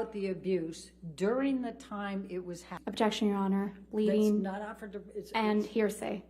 about the abuse during the time it was happening. Objection, Your Honor. Leading That's not offered to, and hearsay.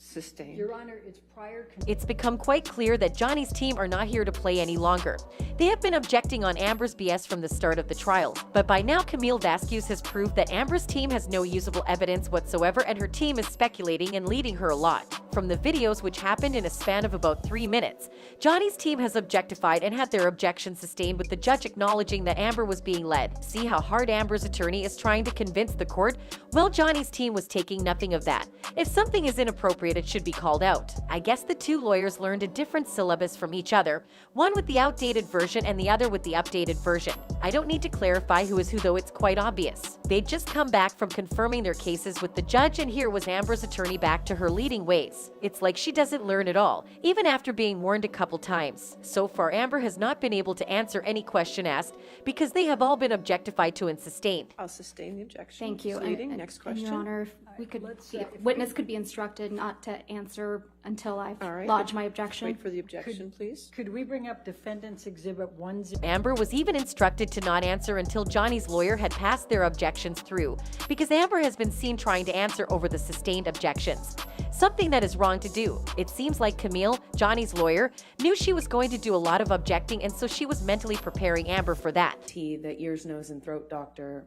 Sustained. Your Honor, it's prior. It's become quite clear that Johnny's team are not here to play any longer. They have been objecting on Amber's BS from the start of the trial, but by now Camille Vasqeuz has proved that Amber's team has no usable evidence whatsoever and her team is speculating and leading her a lot. From the videos, which happened in a span of about 3 minutes, Johnny's team has objectified and had their objections sustained, with the judge acknowledging that Amber was being led. See how hard Amber's attorney is trying to convince the court? Well, Johnny's team was taking nothing of that. If something is inappropriate, it should be called out. I guess the two lawyers learned a different syllabus from each other, one with the outdated version and the other with the updated version. I don't need to clarify who is who, though it's quite obvious. They'd just come back from confirming their cases with the judge, and here was Amber's attorney back to her leading ways. It's like she doesn't learn at all, even after being warned a couple times. So far, Amber has not been able to answer any question asked because they have all been objectified to and sustained. I'll sustain the objection. Thank you. Next question. Your Honor, if we could, the if witness could be instructed not to answer until I've All right. lodged my objection. Wait for the objection, please. Could we bring up Defendant's Exhibit 1? Amber was even instructed to not answer until Johnny's lawyer had passed their objections through, because Amber has been seen trying to answer over the sustained objections. Something that is wrong to do. It seems like Camille, Johnny's lawyer, knew she was going to do a lot of objecting, and so she was mentally preparing Amber for that. The ears, nose, and throat doctor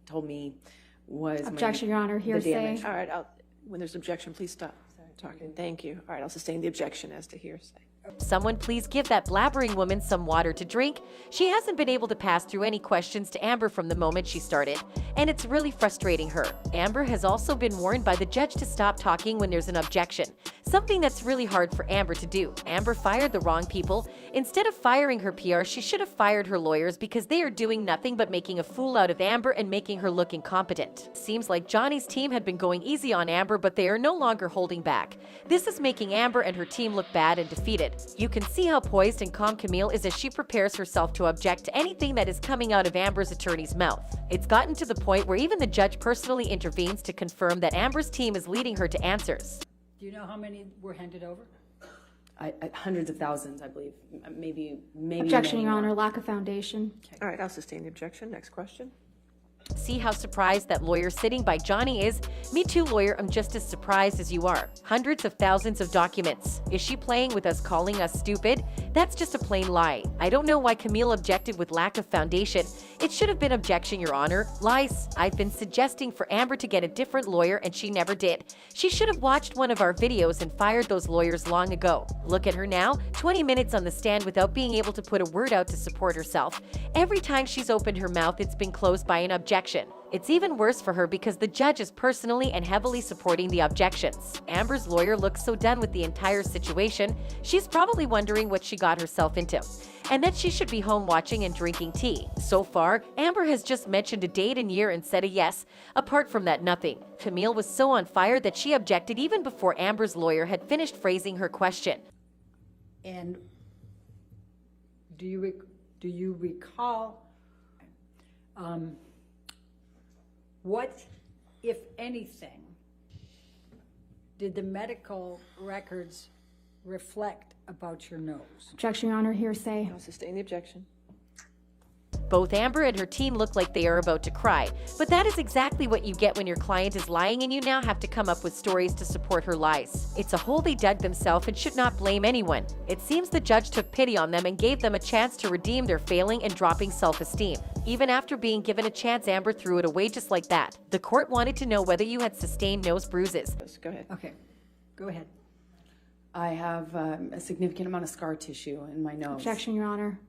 told me was Objection, Your Honor. Hearsay. All right, when there's objection, please stop talking. Thank you. All right, I'll sustain the objection as to hearsay. Someone please give that blabbering woman some water to drink. She hasn't been able to pass through any questions to Amber from the moment she started, and it's really frustrating her. Amber has also been warned by the judge to stop talking when there's an objection, something that's really hard for Amber to do. Amber fired the wrong people. Instead of firing her PR, she should have fired her lawyers, because they are doing nothing but making a fool out of Amber and making her look incompetent. Seems like Johnny's team had been going easy on Amber, but they are no longer holding back. This is making Amber and her team look bad and defeated. You can see how poised and calm Camille is as she prepares herself to object to anything that is coming out of Amber's attorney's mouth. It's gotten to the point where even the judge personally intervenes to confirm that Amber's team is leading her to answers. Do you know how many were handed over? hundreds of thousands, I believe. Maybe. Objection, many Your more. Honor. Lack of foundation. All right, I'll sustain the objection. Next question. See how surprised that lawyer sitting by Johnny is? Me too, lawyer. I'm just as surprised as you are. Hundreds of thousands of documents. Is she playing with us, calling us stupid? That's just a plain lie. I don't know why Camille objected with lack of foundation. It should have been objection, Your Honor. Lies. I've been suggesting for Amber to get a different lawyer, and she never did. She should have watched one of our videos and fired those lawyers long ago. Look at her now, 20 minutes on the stand without being able to put a word out to support herself. Every time she's opened her mouth, it's been closed by an objection. It's even worse for her because the judge is personally and heavily supporting the objections. Amber's lawyer looks so done with the entire situation. She's probably wondering what she got herself into, and that she should be home watching and drinking tea. So far, Amber has just mentioned a date and year and said a yes. Apart from that, nothing. Camille was so on fire that she objected even before Amber's lawyer had finished phrasing her question. And do you recall what, if anything, did the medical records reflect about your nose? Objection, Your Honor. Hearsay. I'll sustain the objection. Both Amber and her team look like they are about to cry, but that is exactly what you get when your client is lying and you now have to come up with stories to support her lies. It's a hole they dug themselves and should not blame anyone. It seems the judge took pity on them and gave them a chance to redeem their failing and dropping self-esteem. Even after being given a chance, Amber threw it away just like that. The court wanted to know whether you had sustained nose bruises. Go ahead. Okay, go ahead. I have a significant amount of scar tissue in my nose. Objection, Your Honor.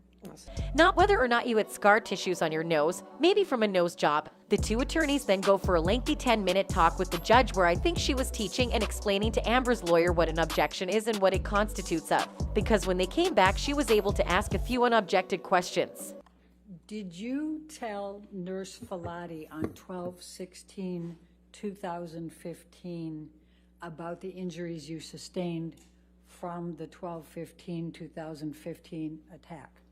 Not whether or not you had scar tissues on your nose, maybe from a nose job. The two attorneys then go for a lengthy 10-minute talk with the judge where I think she was teaching and explaining to Amber's lawyer what an objection is and what it constitutes of. Because when they came back, she was able to ask a few unobjected questions. Did you tell Nurse Filati on 12/16/2015 about the injuries you sustained from the 12/15/2015 attack?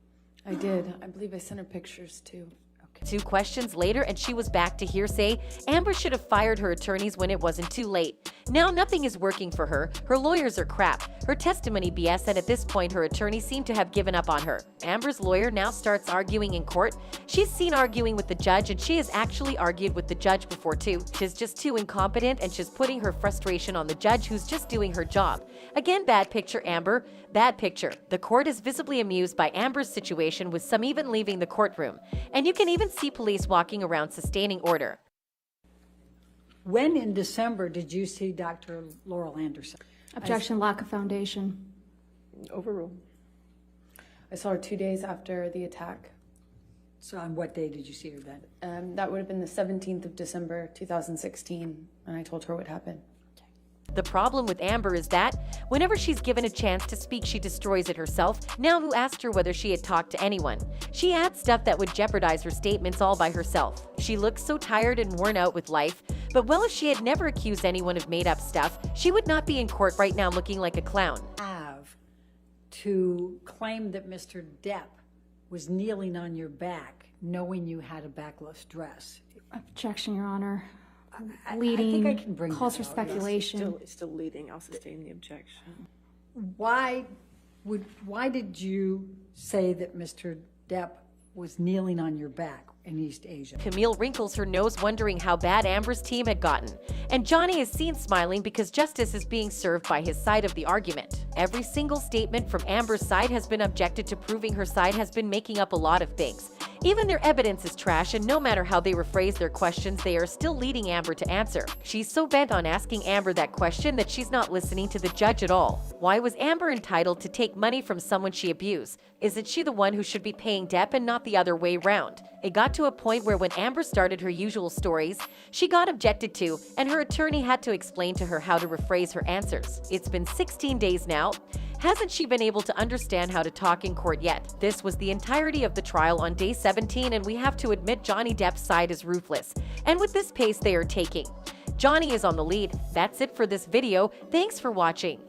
I did. I believe I sent her pictures too. Okay. 2 questions later and she was back to hearsay. Amber should have fired her attorneys when it wasn't too late. Now nothing is working for her. Her lawyers are crap. Her testimony BS, and at this point her attorneys seem to have given up on her. Amber's lawyer now starts arguing in court. She's seen arguing with the judge, and she has actually argued with the judge before too. She's just too incompetent, and she's putting her frustration on the judge who's just doing her job. Again, bad picture, Amber. Bad picture. The court is visibly amused by Amber's situation, with some even leaving the courtroom. And you can even see police walking around sustaining order. When in December did you see Dr. Laurel Anderson? Objection, lack of foundation. Overruled. I saw her 2 days after the attack. So on what day did you see her then? That would have been the 17th of December, 2016, and I told her what happened. The problem with Amber is that whenever she's given a chance to speak, she destroys it herself. Now who asked her whether she had talked to anyone? She adds stuff that would jeopardize her statements all by herself. She looks so tired and worn out with life. But well, if she had never accused anyone of made-up stuff, she would not be in court right now looking like a clown. Have to claim that Mr. Depp was kneeling on your back, knowing you had a backless dress. Objection, Your Honor. I Leading think I can bring calls for that out. speculation. Still leading. I'll sustain the objection. Why did you say that Mr. Depp was kneeling on your back in East Asia? Camille wrinkles her nose, wondering how bad Amber's team had gotten. And Johnny is seen smiling because justice is being served by his side of the argument. Every single statement from Amber's side has been objected to, proving her side has been making up a lot of things. Even their evidence is trash, and no matter how they rephrase their questions, they are still leading Amber to answer. She's so bent on asking Amber that question that she's not listening to the judge at all. Why was Amber entitled to take money from someone she abused? Isn't she the one who should be paying Depp and not the other way around? It got to a point where when Amber started her usual stories, she got objected to, and her attorney had to explain to her how to rephrase her answers. It's been 16 days now. Hasn't she been able to understand how to talk in court yet? This was the entirety of the trial on day 17, and we have to admit Johnny Depp's side is ruthless. And with this pace they are taking, Johnny is on the lead. That's it for this video. Thanks for watching.